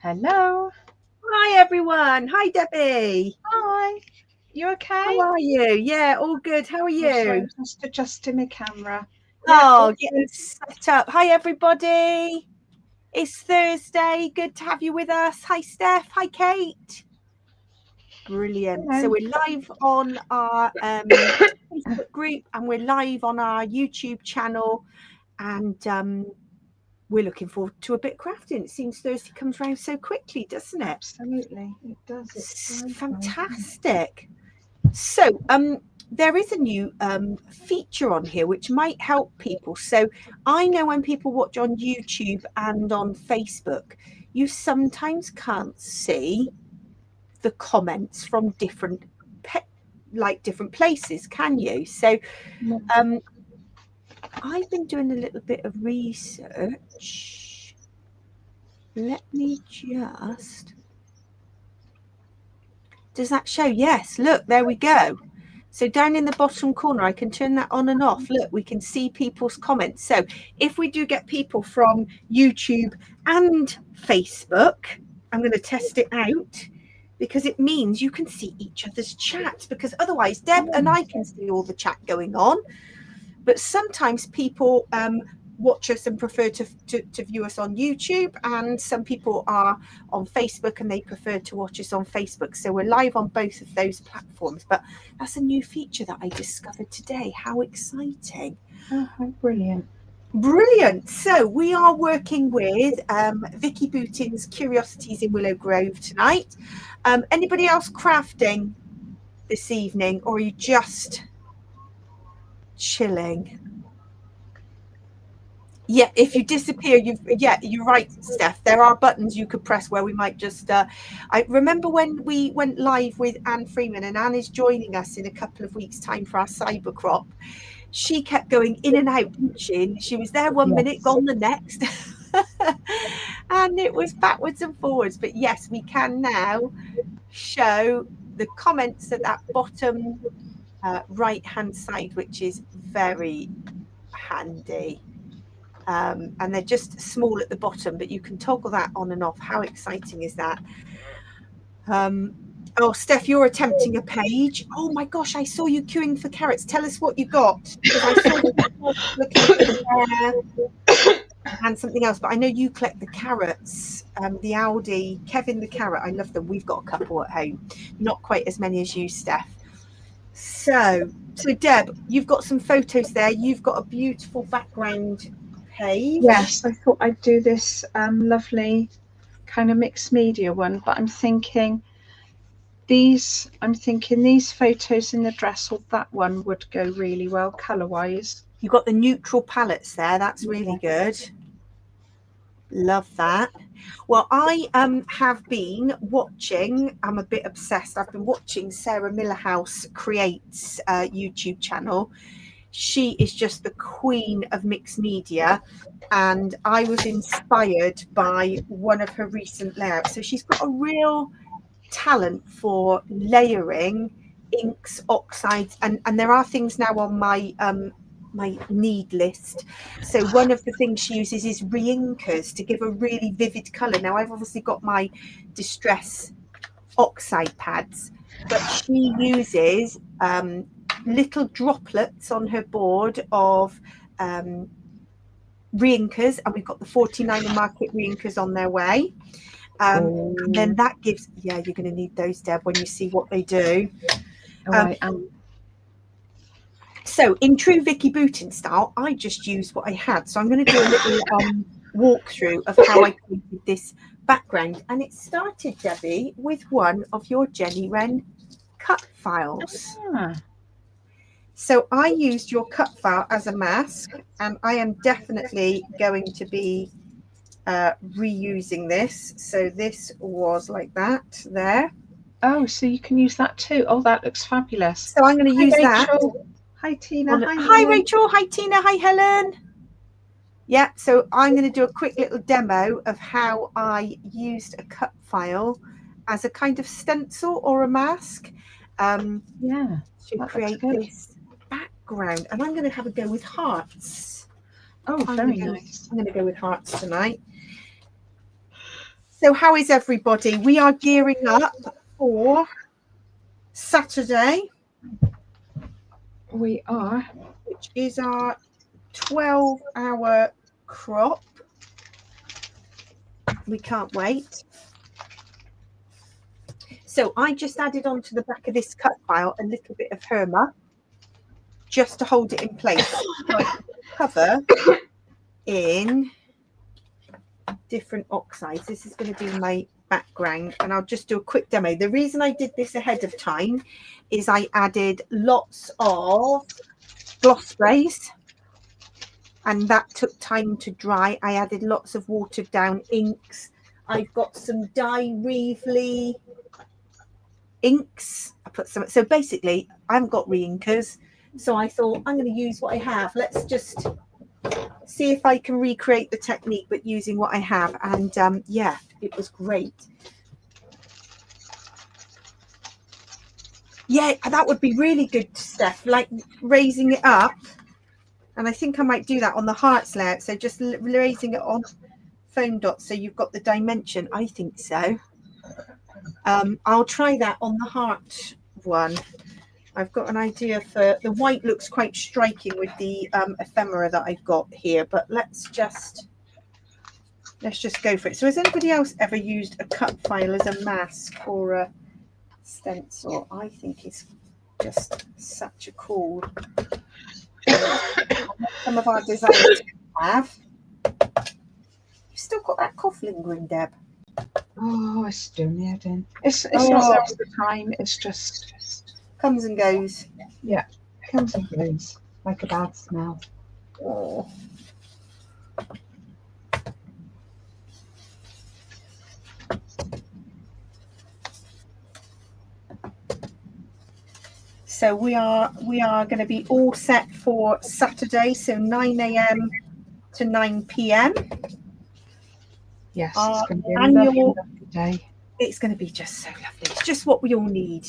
Hello. Hi everyone. Hi Debbie. Hi. You okay? How are you? Yeah, all good. How are you? Sorry, I'm just adjusting my camera. Oh, getting set up. Hi everybody. It's Thursday. Good to have you with us. Hi Steph. Hi Kate. Brilliant. Hello. So we're live on our Facebook group and we're live on our YouTube channel, and we're looking forward to a bit of crafting. It seems Thursday comes around so quickly, doesn't it? Absolutely, it does. It's fantastic. So there is a new feature on here which might help people. So I know when people watch on YouTube and on Facebook, you sometimes can't see the comments from different places, can you? So I've been doing a little bit of research. Let me just... Does that show? Yes, look, there we go. So down in the bottom corner, I can turn that on and off. Look, we can see people's comments. So if we do get people from YouTube and Facebook, I'm going to test it out, because it means you can see each other's chat, because otherwise Deb and I can see all the chat going on. But sometimes people watch us and prefer to view us on YouTube, and some people are on Facebook and they prefer to watch us on Facebook. So we're live on both of those platforms. But that's a new feature that I discovered today. How exciting. Oh, how brilliant. Brilliant. So we are working with Vicky Bootin's Curiosities in Willow Grove tonight. Anybody else crafting this evening, or are you just chilling? Yeah, if you disappear, you're right, Steph. There are buttons you could press where we might just... I remember when we went live with Anne Freeman, and Anne is joining us in a couple of weeks' time for our cyber crop. She kept going in and out, didn't she? And she was there one minute, gone the next. And it was backwards and forwards. But yes, we can now show the comments at that bottom right-hand side, which is very handy. And they're just small at the bottom, but you can toggle that on and off. How exciting is that? Oh, Steph, you're attempting a page. Oh my gosh, I saw you queuing for carrots. Tell us what you got, because I saw you looking for and something else, but I know you collect the carrots. The Aldi, Kevin the carrot, I love them. We've got a couple at home, not quite as many as you, Steph. So Deb, you've got some photos there. You've got a beautiful background page. Yes, I thought I'd do this lovely kind of mixed media one, but I'm thinking these photos in the dress, or that one would go really well color wise. You've got the neutral palettes there. That's really good. Love that. Well, I have been watching, I'm a bit obsessed, I've been watching Sarah Millerhouse Creates YouTube channel. She is just the queen of mixed media, and I was inspired by one of her recent layouts. So she's got a real talent for layering inks, oxides, and there are things now on my my need list. So one of the things she uses is re-inkers to give a really vivid color. Now I've obviously got my distress oxide pads, but she uses little droplets on her board of re-inkers, and we've got the 49er market re-inkers on their way. And then that gives, yeah, you're going to need those, Deb, when you see what they do. So in true Vicky Bootin style, I just used what I had. So I'm going to do a little walkthrough of how I created this background. And it started, Debbie, with one of your Jenny Wren cut files. So I used your cut file as a mask, and I am definitely going to be reusing this. So this was like that there. Oh, so you can use that too. Oh, that looks fabulous. So I'm going to use that. Hi Tina. Hi Rachel. Hi Tina. Hi Helen. Yeah, so I'm going to do a quick little demo of how I used a cut file as a kind of stencil or a mask to create this background. And I'm going to have a go with hearts. Oh, very nice. I'm going to go with hearts tonight. So how is everybody? We are gearing up for Saturday. We are. Which is our 12-hour crop. We can't wait. So I just added onto the back of this cut file a little bit of Herma just to hold it in place. So I can cover in different oxides. This is going to be my background, and I'll just do a quick demo. The reason I did this ahead of time is I added lots of gloss sprays, and that took time to dry. I added lots of watered down inks. I've got some dye Reevely inks. I put some, so basically I haven't got re-inkers, so I thought I'm going to use what I have. Let's just see if I can recreate the technique but using what I have. And yeah, it was great. Yeah, that would be really good, Steph, like raising it up. And I think I might do that on the hearts layout. So just raising it on foam dots so you've got the dimension. I think so. I'll try that on the heart one. I've got an idea for the white. Looks quite striking with the ephemera that I've got here, but let's just go for it. So has anybody else ever used a cut file as a mask or a stencil? I think it's just such a cool. Some of our designers have. You've still got that cough lingering, Deb. Oh, it's still near then. It's not all the time. It's just comes and goes. Yeah, comes and goes like a bad smell. Oh. So we are going to be all set for Saturday, so 9 a.m. to 9 p.m. Yes, it's going to be a lovely day. It's going to be just so lovely. It's just what we all need.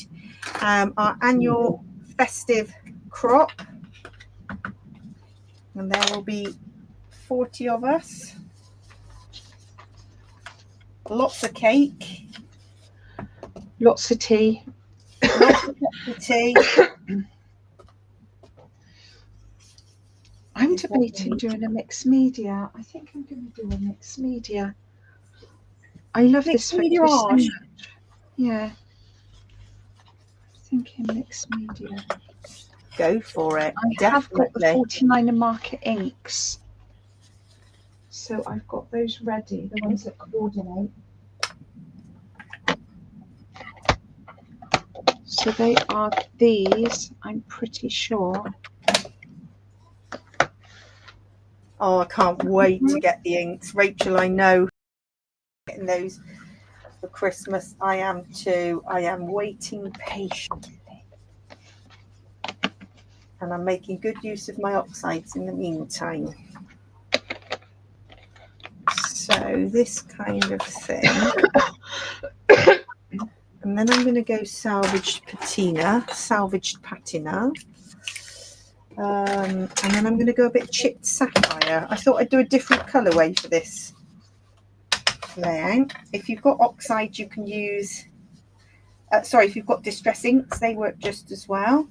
Our annual festive crop, and there will be 40 of us. Lots of cake, lots of tea. Lots of tea. I'm debating doing a mixed media. I think I'm going to do a mixed media. I love this photo so much. Yeah. Thinking mixed media. Go for it. I have got the 49er marker inks. So I've got those ready, the ones that coordinate. So they are these, I'm pretty sure. Oh, I can't wait to get the inks. Rachel, I know getting those for Christmas. I am too. I am waiting patiently. And I'm making good use of my oxides in the meantime. So this kind of thing. And then I'm going to go salvaged patina. And then I'm going to go a bit chipped sapphire. I thought I'd do a different colourway for this layout. If you've got oxide, you can use, if you've got distress inks, they work just as well.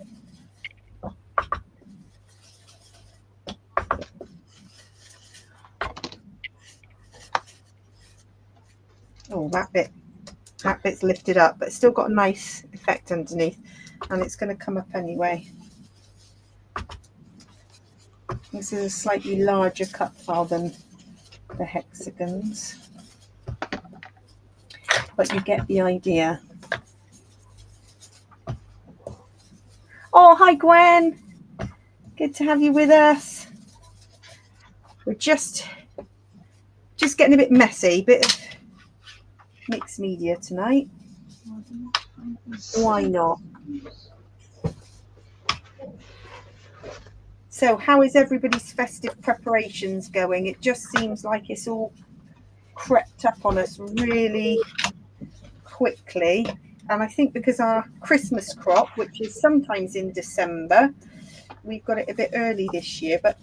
Oh, that bit's lifted up, but it's still got a nice effect underneath, and it's going to come up anyway. This is a slightly larger cut file than the hexagons, but you get the idea. Oh, hi Gwen, good to have you with us. We're just getting a bit messy, bit of mixed media tonight. Why not? So how is everybody's festive preparations going? It just seems like it's all crept up on us really quickly. And I think because our Christmas crop, which is sometimes in December, we've got it a bit early this year, but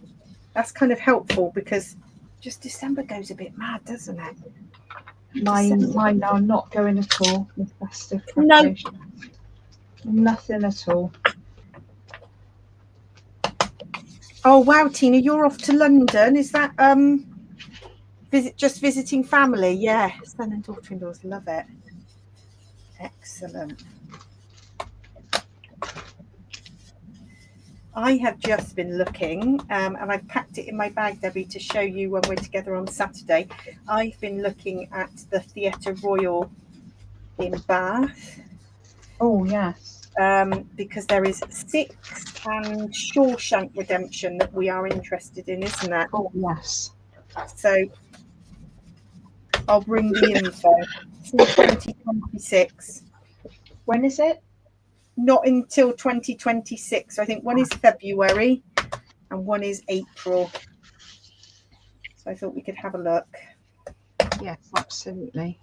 that's kind of helpful because just December goes a bit mad, doesn't it? Mine are not going at all with festive No. preparation. Nothing at all. Oh wow, Tina, you're off to London. Is that just visiting family? Yeah, son and daughter-in-laws love it. Excellent. I have just been looking, and I've packed it in my bag, Debbie, to show you when we're together on Saturday. I've been looking at the Theatre Royal in Bath. Oh, yes. Because there is 6 and Shawshank Redemption that we are interested in, isn't that? Oh, yes. So I'll bring the info. It's in 2026. When is it? Not until 2026. I think one is February and one is April. So I thought we could have a look. Yes, absolutely.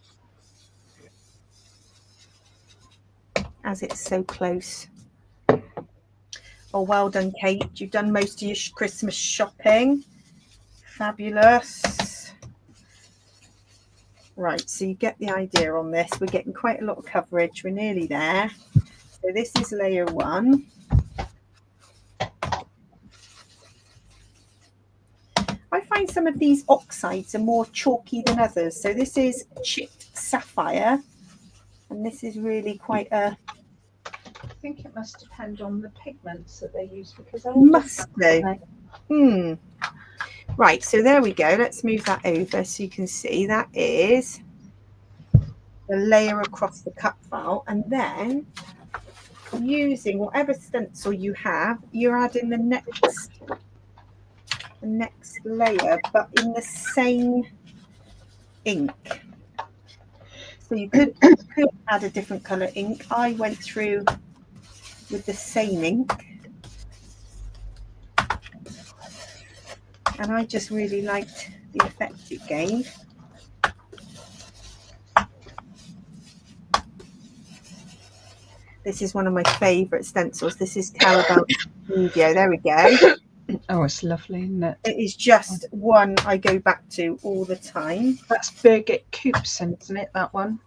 As it's so close. Oh, well done, Kate. You've done most of your Christmas shopping. Fabulous. Right, so you get the idea on this. We're getting quite a lot of coverage. We're nearly there. So this is layer 1. I find some of these oxides are more chalky than others. So this is chipped sapphire. And this is really quite a... I think it must depend on the pigments that they use, because they must do. Right, so there we go. Let's move that over so you can see that is the layer across the cut file. And then using whatever stencil you have, you're adding the next layer, but in the same ink. So you could add a different color ink. I went through with the same ink, and I just really liked the effect it gave. This is one of my favorite stencils. This is Carabelle Studio. There we go. Oh, it's lovely, isn't it? It is just one I go back to all the time. That's Birgit Coopson, isn't it, that one?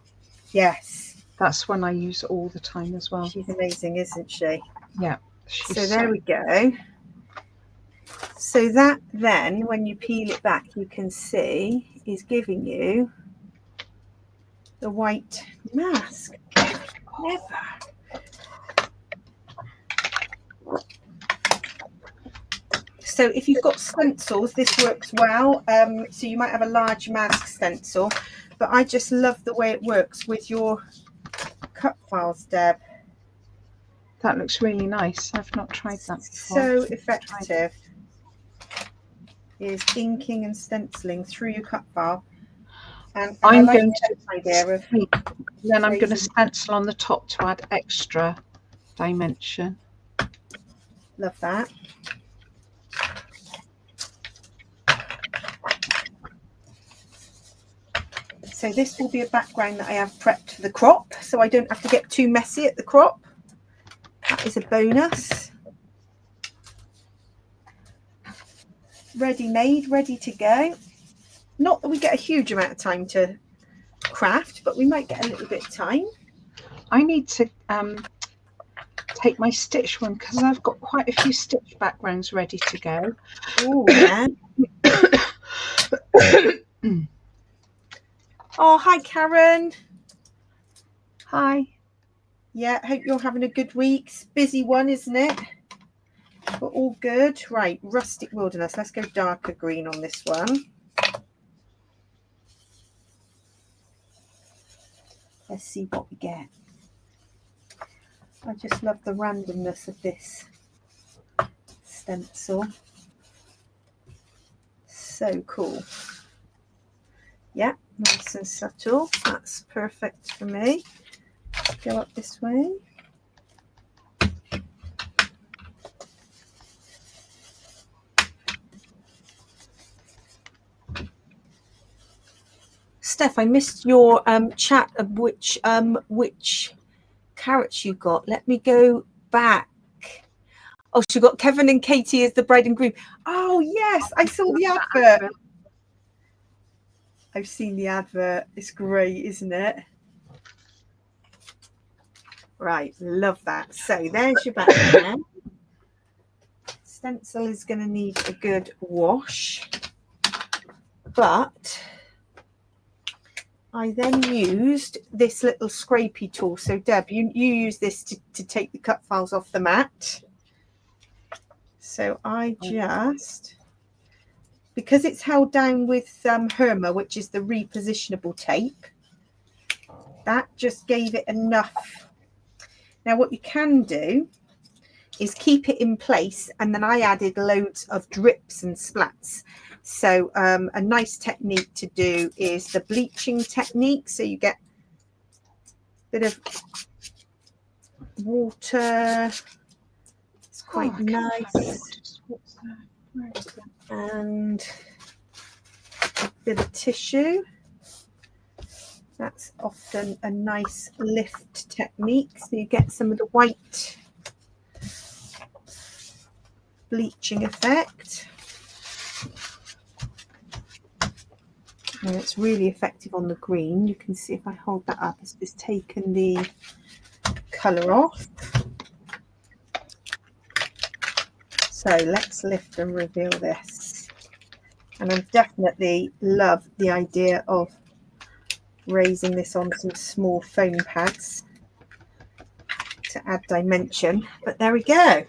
Yes. That's one I use all the time as well. She's amazing, isn't she? Yeah. So there we go. So that then, when you peel it back, you can see is giving you the white mask. Never. So if you've got stencils, this works well. So you might have a large mask stencil, but I just love the way it works with your cut files, Deb. That looks really nice. I've not tried that before. So effective. Is inking and stenciling through your cut file. And I'm like going to idea of then I'm going to stencil on the top to add extra dimension. Love that. So this will be a background that I have prepped for the crop, so I don't have to get too messy at the crop. That is a bonus. Ready made, ready to go. Not that we get a huge amount of time to craft, but we might get a little bit of time. I need to take my stitch one because I've got quite a few stitch backgrounds ready to go. Oh, yeah. Oh, hi, Karen. Hi. Yeah, hope you're having a good week. It's a busy one, isn't it? But all good. Right, Rustic Wilderness. Let's go darker green on this one. Let's see what we get. I just love the randomness of this stencil. So cool. Yeah, nice and subtle. That's perfect for me. Let's go up this way. Steph, I missed your chat of which carrots you got. Let me go back. Oh, she got Kevin and Katie as the bride and groom. Oh, yes, I saw the advert. I've seen the advert. It's great, isn't it? Right, love that. So there's your background. Stencil is going to need a good wash, but I then used this little scrapey tool. So Deb, you use this to take the cut files off the mat. So I just, because it's held down with Herma, which is the repositionable tape, that just gave it enough. Now what you can do is keep it in place, and then I added loads of drips and splats. So a nice technique to do is the bleaching technique. So you get a bit of water. It's quite nice. And a bit of tissue. That's often a nice lift technique. So you get some of the white bleaching effect. And it's really effective on the green. You can see if I hold that up, it's just taken the colour off. So let's lift and reveal this. And I definitely love the idea of raising this on some small foam pads to add dimension. But there we go.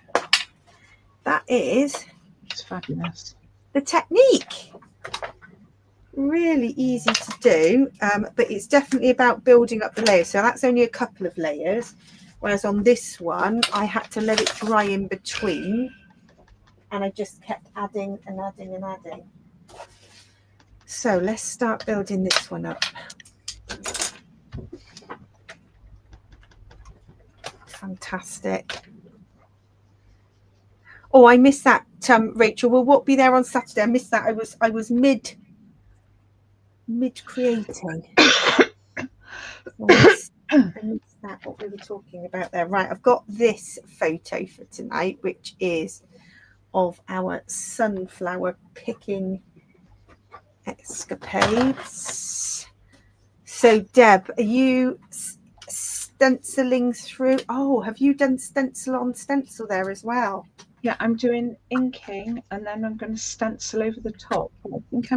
That is, it's fabulous. The technique. Really easy to do, but it's definitely about building up the layers. So that's only a couple of layers, whereas on this one I had to let it dry in between, and I just kept adding and adding and adding. So let's start building this one up. Fantastic. Oh, I missed that, Rachel. Will what be there on Saturday? I missed that. I was mid creating. I missed that, what we were talking about there. Right, I've got this photo for tonight, which is of our sunflower picking escapades. So Deb, are you stenciling through? Oh, have you done stencil on stencil there as well? Yeah, I'm doing inking, and then I'm going to stencil over the top. I think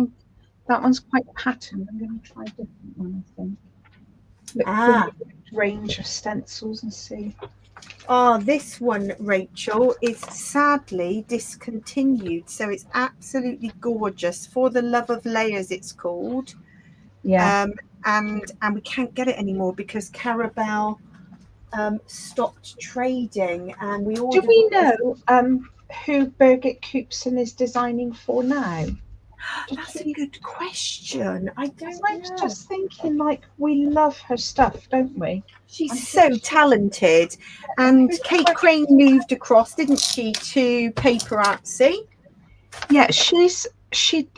that one's quite patterned. I'm going to try a different one, I think. Look for the range of stencils and see. Oh, this one, Rachel, is sadly discontinued. So it's absolutely gorgeous. For the Love of Layers, it's called. Yeah. And we can't get it anymore because Carabelle stopped trading, and we ordered. Do we know who Birgit Coopson is designing for now? That's a good question. I don't know. I was just thinking, like, we love her stuff, don't we? She's so talented. And Kate Crane moved across, didn't she, to Paper Artsy? Yeah,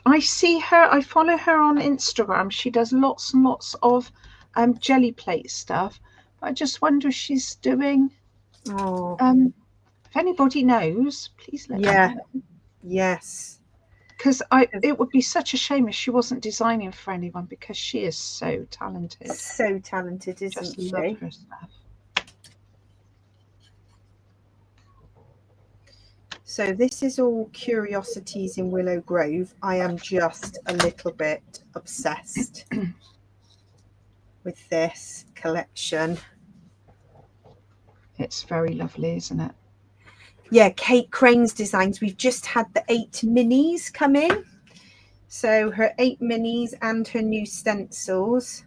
I see her, I follow her on Instagram. She does lots and lots of jelly plate stuff. I just wonder if she's doing if anybody knows, please let me know. Yes. Because it would be such a shame if she wasn't designing for anyone, because she is so talented. So talented, isn't just she? Love her stuff. So this is all Curiosities in Willow Grove. I am just a little bit obsessed with this collection. It's very lovely, isn't it? Yeah, Kate Crane's designs. We've just had the 8 minis come in. So her 8 minis and her new stencils.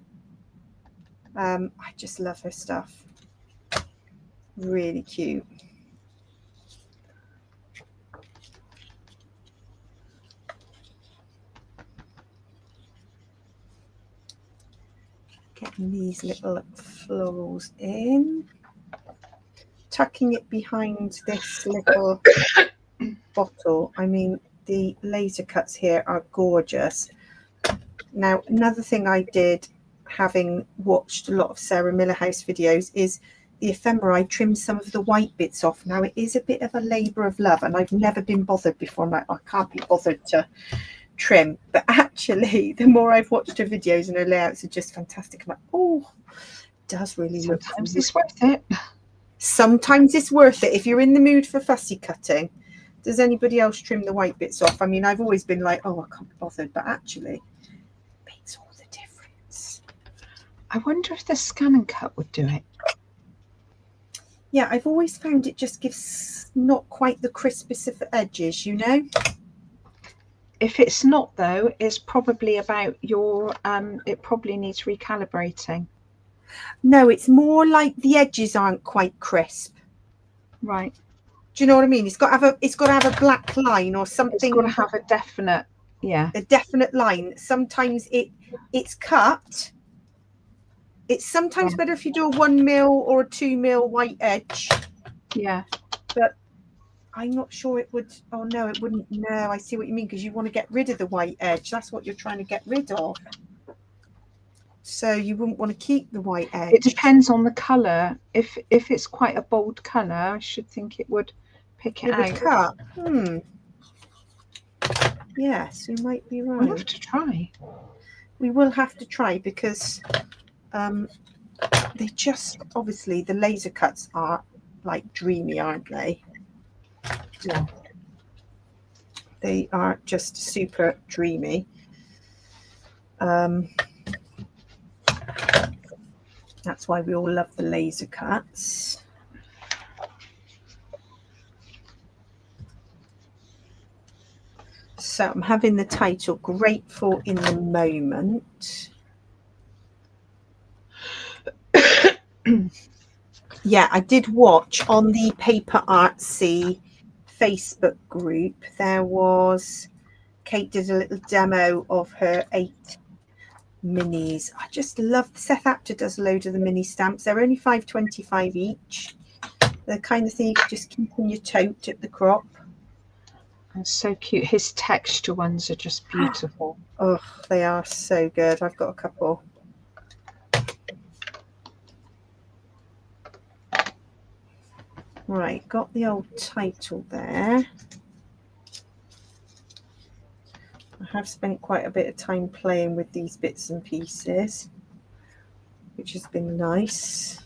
I just love her stuff. Really cute. Getting these little florals in. Tucking it behind this little bottle. I mean, the laser cuts here are gorgeous. Now, another thing I did, having watched a lot of Sarah Millerhouse videos, is the ephemera. I trimmed some of the white bits off. Now, it is a bit of a labour of love, and I've never been bothered before. I'm like, I can't be bothered to trim, but actually the more I've watched her videos and her layouts are just fantastic. I'm like, oh, it does really look. Sometimes it's worth it. Sometimes it's worth it if you're in the mood for fussy cutting. Does anybody else trim the white bits off? I mean, I've always been like, oh, I can't be bothered, but actually it makes all the difference. I wonder if the scan and cut would do it. Yeah, I've always found it just gives not quite the crispest of the edges, you know. If it's not though, it's probably about your it probably needs recalibrating. No, it's more like the edges aren't quite crisp. Right. Do you know what I mean? It's got to have a black line or something. It's got to have a definite, yeah. A definite line. Sometimes it's cut. It's sometimes better if you do a 1 mil or a 2 mil white edge. Yeah. But I'm not sure it would. Oh no, it wouldn't. No, I see what you mean, because you want to get rid of the white edge. That's what you're trying to get rid of. So you wouldn't want to keep the white edge. It depends on the colour. If it's quite a bold colour, I should think it would pick it out. Cut. Yes, we might be right. We'll have to try. We will have to try, because they just, obviously the laser cuts are like dreamy, aren't they? Yeah. They are just super dreamy. That's why we all love the laser cuts. So I'm having the title Grateful in the Moment. Yeah, I did watch on the Paper Artsy Facebook group. There was, Kate did a little demo of her 8 minis. I just love, Seth Apter does a load of the mini stamps. They're only $5.25 each. The kind of thing you can just keep in your tote at the crop. And so cute. His texture ones are just beautiful. Oh, they are so good. I've got a couple. Right, got the old title there. I have spent quite a bit of time playing with these bits and pieces, which has been nice.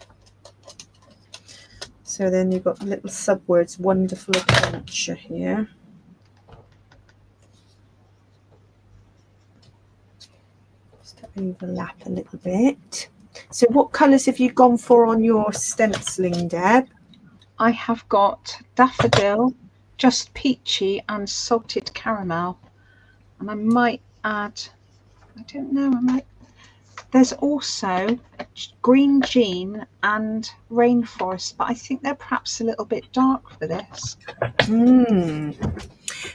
So then you've got little subwords, wonderful adventure here. Just to overlap a little bit. So what colours have you gone for on your stenciling, Deb? I have got daffodil, just peachy, and salted caramel. And I might add, I don't know, I might. There's also green jean and rainforest, but I think they're perhaps a little bit dark for this.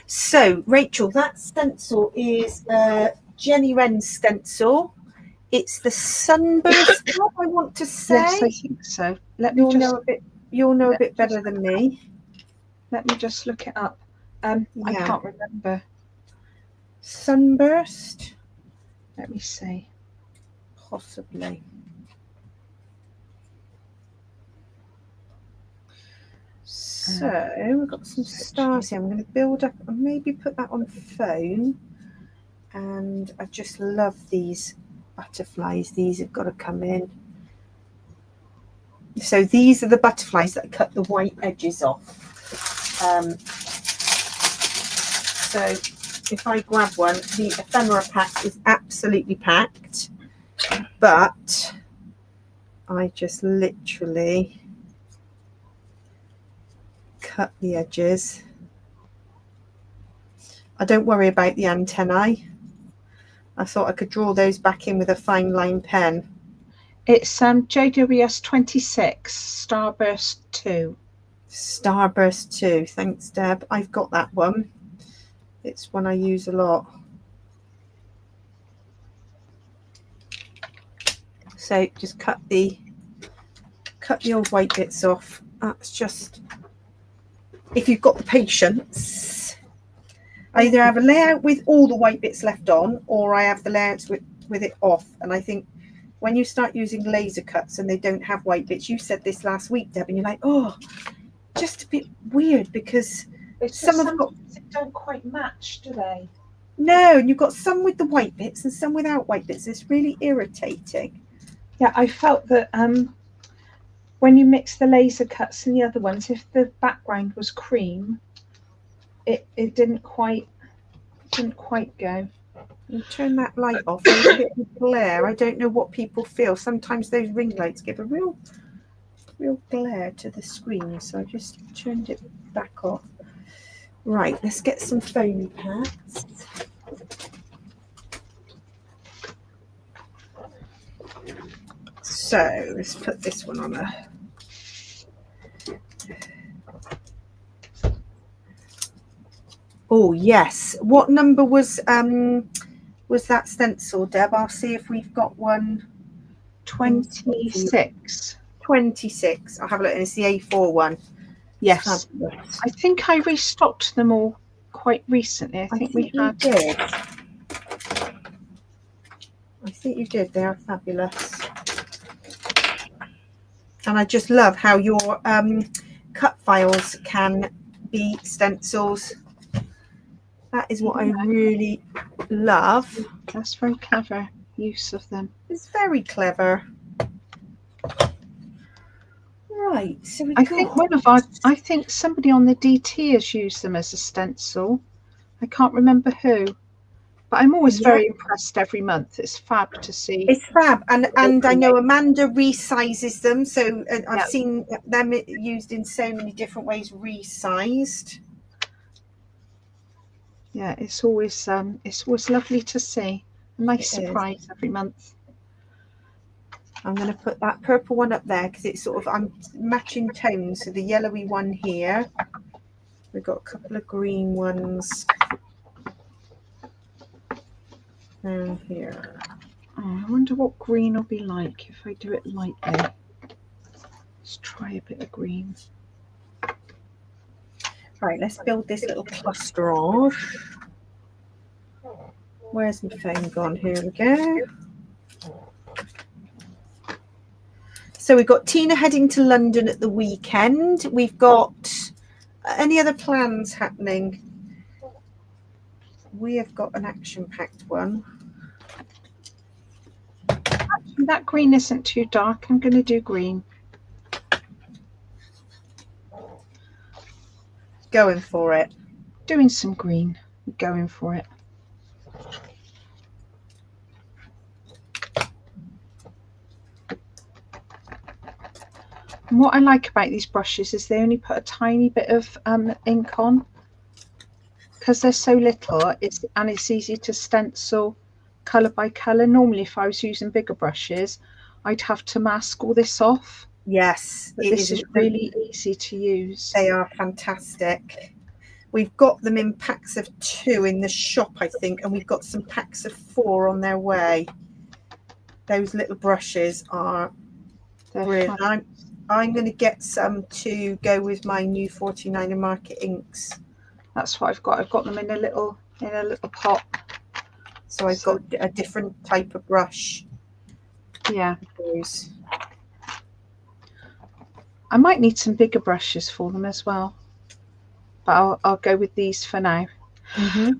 So, Rachel, that stencil is Jenny Wren's stencil. It's the Sunburst job, I want to say. Yes, I think so. You'll know a bit better than me. Let me just look it up. I can't remember. Sunburst? Let me see. Possibly. So we've got some stars here. I'm going to build up and maybe put that on phone. And I just love these butterflies. These have got to come in. So these are the butterflies that cut the white edges off. So if I grab one, the ephemera pack is absolutely packed, but I just literally cut the edges. I don't worry about the antennae. I thought I could draw those back in with a fine line pen. It's JWS 26 Starburst 2. Starburst 2. Thanks, Deb. I've got that one. It's one I use a lot. So just cut the old white bits off. That's just, if you've got the patience. I either have a layout with all the white bits left on, or I have the layouts with it off. And I think when you start using laser cuts and they don't have white bits, you said this last week, Deb, and you're like, oh, just a bit weird, because some of them don't quite match, do they? No, and you've got some with the white bits and some without white bits. It's really irritating. Yeah, I felt that when you mix the laser cuts and the other ones, if the background was cream, it didn't quite go. You turn that light off. There's a bit of glare. I don't know what people feel. Sometimes those ring lights give a real glare to the screen. So I just turned it back off. Right, let's get some foamy pads. So let's put this one on a. Oh yes. What number was that stencil, Deb? I'll see if we've got one. 26. 26. I'll have a look. And it's the A4 one. Yes. I think I restocked them all quite recently. I think we had. Did. I think you did. They are fabulous. And I just love how your cut files can be stencils. That is what I really love. That's very clever use of them. It's very clever. Right. So I think somebody on the DT has used them as a stencil. I can't remember who. But I'm always very impressed every month. It's fab to see. It's fab. And I know Amanda resizes them. So I've seen them used in so many different ways, resized. Yeah, it's always lovely to see. A nice surprise every month. I'm going to put that purple one up there because it's sort of, I'm matching tones. So the yellowy one here. We've got a couple of green ones. And here. Oh, I wonder what green will be like if I do it lightly. Let's try a bit of green. Right, let's build this little cluster off. Where's my phone gone? Here we go. So we've got Tina heading to London at the weekend. We've got any other plans happening? We have got an action-packed one. Actually, that green isn't too dark. I'm going to do green. Going for it. Doing some green. Going for it. And what I like about these brushes is they only put a tiny bit of ink on because they're so little. It's easy to stencil colour by colour. Normally, if I was using bigger brushes, I'd have to mask all this off. Yes, but this is really easy to use. They are fantastic. We've got them in packs of 2 in the shop, I think, and we've got some packs of 4 on their way. Those little brushes are brilliant. I'm going to get some to go with my new 49er Market inks. That's what I've got. I've got them in a little pot. So I've got a different type of brush. Yeah. I might need some bigger brushes for them as well. But I'll go with these for now. Mm-hmm.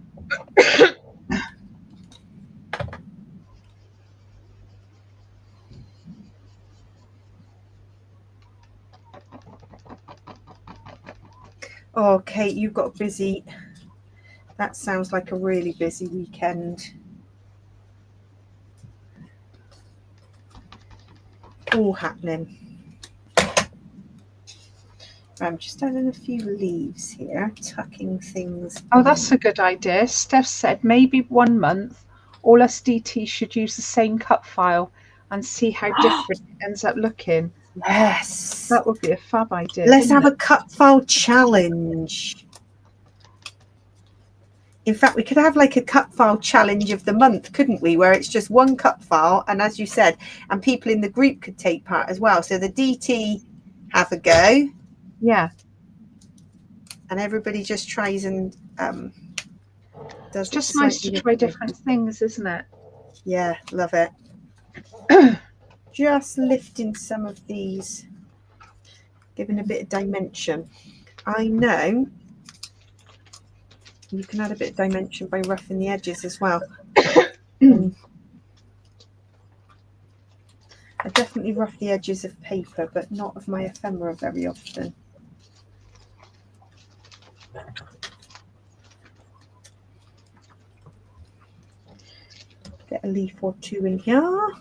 Oh, Kate, you've got busy. That sounds like a really busy weekend. All happening. I'm just adding a few leaves here, tucking things. Oh, that's a good idea. Steph said maybe 1 month all us DT should use the same cut file and see how different it ends up looking. Yes. That would be a fab idea. Let's have a cut file challenge. In fact, we could have like a cut file challenge of the month, couldn't we? Where it's just one cut file, and as you said, and people in the group could take part as well. So the DT have a go. Yeah. And everybody just tries and does. It's just nice to try different things, isn't it? Yeah, love it. Just lifting some of these, giving a bit of dimension. I know You can add a bit of dimension by roughing the edges as well. I definitely rough the edges of paper, but not of my ephemera very often. Get a leaf or two in here.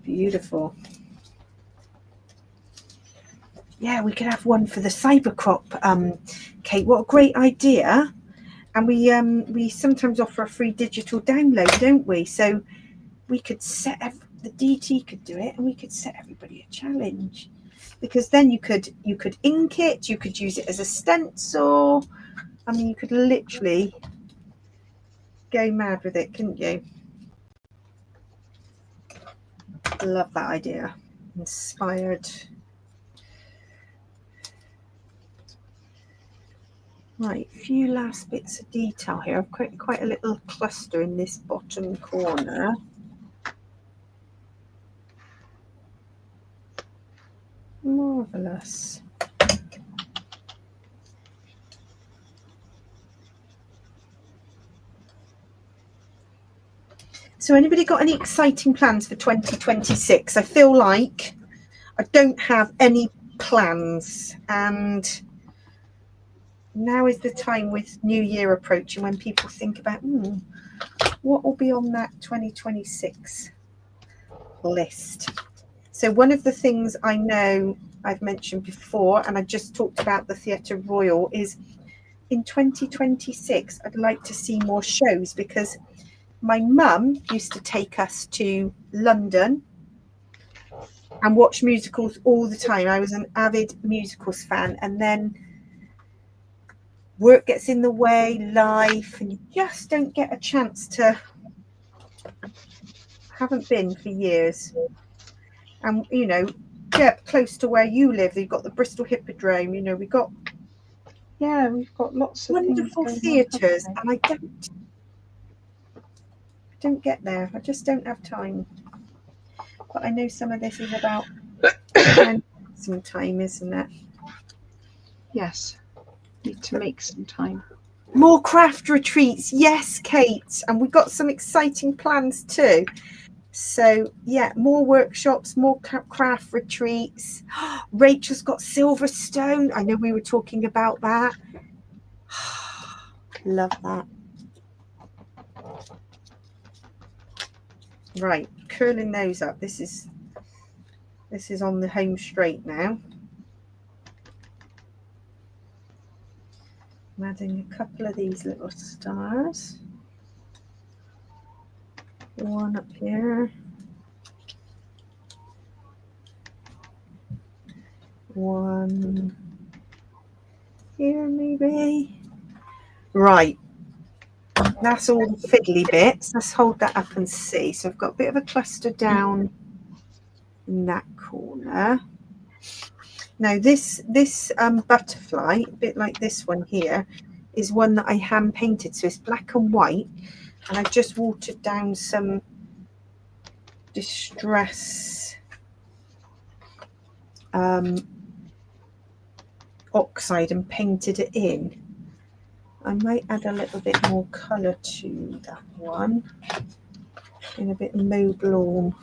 Beautiful. Yeah, we could have one for the Cybercrop, Kate. What a great idea. And we sometimes offer a free digital download, don't we? So we could set the DT could do it, and we could set everybody a challenge, because then you could ink it, you could use it as a stencil. I mean, you could literally go mad with it, couldn't you? Love that idea. Inspired. Right, a few last bits of detail here. I've quite a little cluster in this bottom corner. Marvellous. So anybody got any exciting plans for 2026? I feel like I don't have any plans, and now is the time with New Year approaching when people think about what will be on that 2026 list. So one of the things I know I've mentioned before, and I just talked about the Theatre Royal, is in 2026 I'd like to see more shows, because my mum used to take us to London and watch musicals all the time. I was an avid musicals fan, and then work gets in the way, life, and you just don't get a chance to. Haven't been for years. And you know, get close to where you live, you've got the Bristol Hippodrome, you know, we've got we've got lots of wonderful theatres, and I don't get there. I just don't have time. But I know some of this is about some time, isn't it? Yes, need to make some time. More craft retreats, yes, Kate, and we've got some exciting plans too. So yeah, more workshops, more craft retreats. Rachel's got Silverstone. I know we were talking about that. Love that. Right, curling those up. This is on the home straight now. I'm adding a couple of these little stars. One up here. One here maybe. Right. That's all the fiddly bits. Let's hold that up and see. So I've got a bit of a cluster down in that corner. Now this butterfly, a bit like this one here, is one that I hand painted. So it's black and white, and I've just watered down some distress oxide and painted it in. I might add a little bit more colour to that one in a bit of mauve lawn.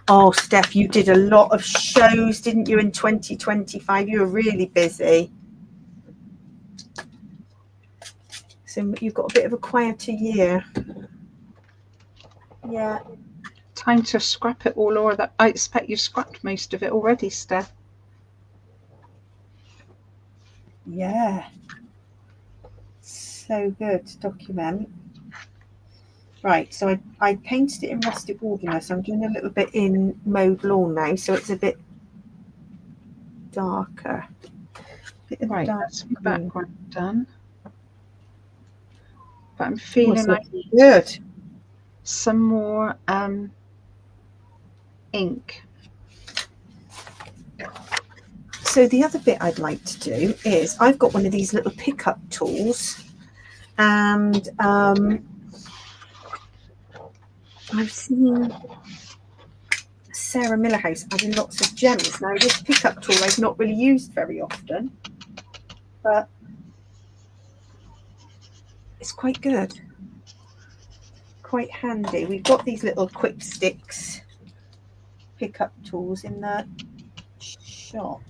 Oh, Steph, you did a lot of shows, didn't you, in 2025? You were really busy. So you've got a bit of a quieter year. Yeah. Time to scrap it all, or that I expect you've scrapped most of it already, Steph. Yeah. So good to document. Right, so I painted it in rustic watermelon, so I'm doing a little bit in mauve lawn now, so it's a bit darker. Right, that's the background done. But I'm feeling like good. Some more ink. So the other bit I'd like to do is I've got one of these little pickup tools, and I've seen Sarah Millerhouse adding lots of gems. Now this pickup tool I've not really used very often, but it's quite good, quite handy. We've got these little Quip Sticks pickup tools in the shop.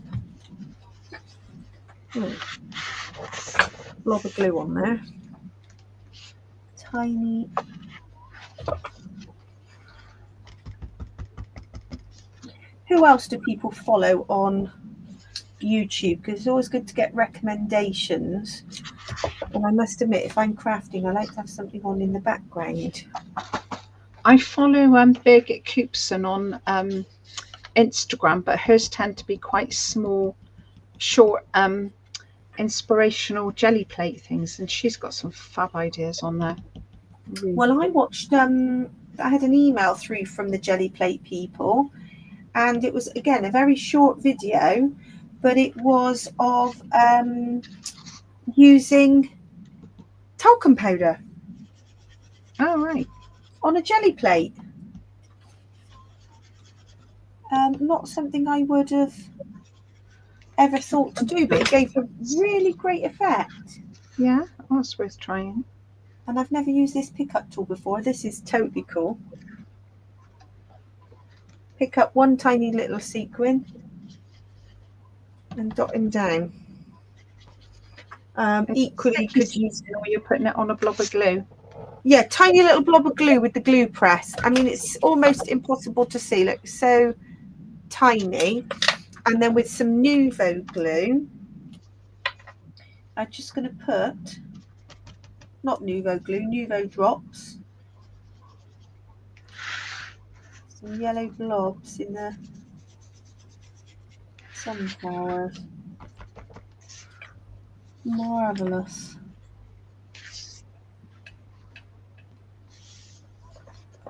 Blob of glue on there. Tiny. Who else do people follow on YouTube? Because it's always good to get recommendations. And I must admit, if I'm crafting, I like to have something on in the background. I follow Birgit Coopson on Instagram, but hers tend to be quite small, short, inspirational jelly plate things, and she's got some fab ideas on there. Really. Well, I watched, I had an email through from the jelly plate people, and it was, again, a very short video, but it was of using talcum powder. Oh, right. On a jelly plate. Not something I would have ever thought to do, but it gave a really great effect. Yeah, that's worth trying. And I've never used this pickup tool before. This is totally cool. Pick up one tiny little sequin and dot him down. Equally, you could use it, or you're putting it on a blob of glue. Yeah, tiny little blob of glue with the glue press. I mean, it's almost impossible to see. Look, so tiny. And then with some Nuvo glue, I'm just going to put, not Nuvo glue, Nuvo drops. Some yellow blobs in the sunflowers. Marvellous.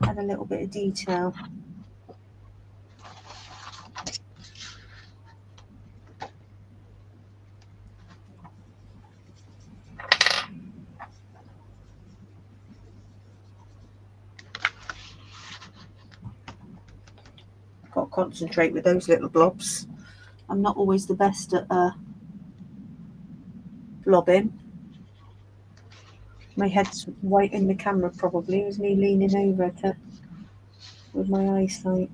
Add a little bit of detail. Got to concentrate with those little blobs. I'm not always the best at blobbing. My head's right in the camera, probably. It was me leaning over with my eyesight.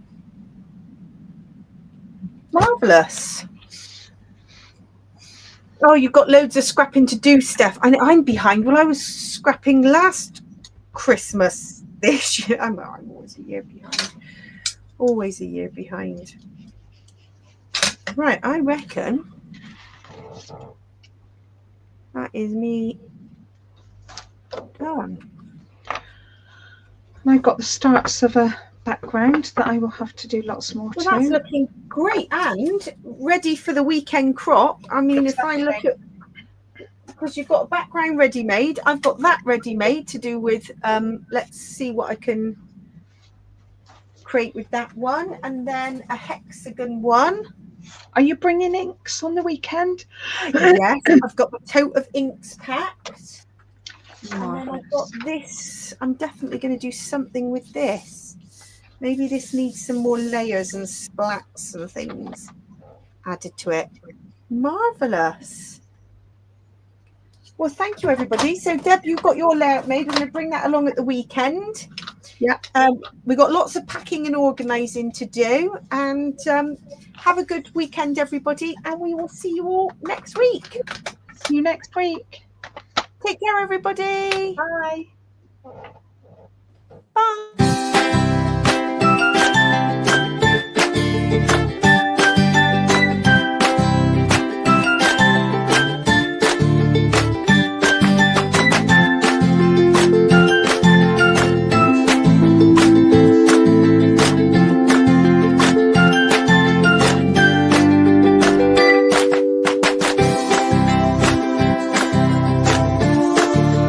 Marvellous. Oh, you've got loads of scrapping to do, Steph. I'm behind. Well, I was scrapping last Christmas this year. I'm always a year behind. Always a year behind. Right, I reckon that is me done. And I've got the starts of a background that I will have to do lots more Well, to. that's looking great and ready for the weekend crop. I mean, exactly. If I look at, because you've got a background ready made, I've got that ready made to do with, let's see what I can create with that one, and then a hexagon one. Are you bringing inks on the weekend? Yes, I've got the tote of inks packed. And then I've got this. I'm definitely going to do something with this. Maybe this needs some more layers and splats and things added to it. Marvellous. Well, thank you, everybody. So, Deb, you've got your layout made. I'm going to bring that along at the weekend. Yeah. We've got lots of packing and organising to do. And have a good weekend, everybody. And we will see you all next week. See you next week. Take care, everybody. Bye. Bye.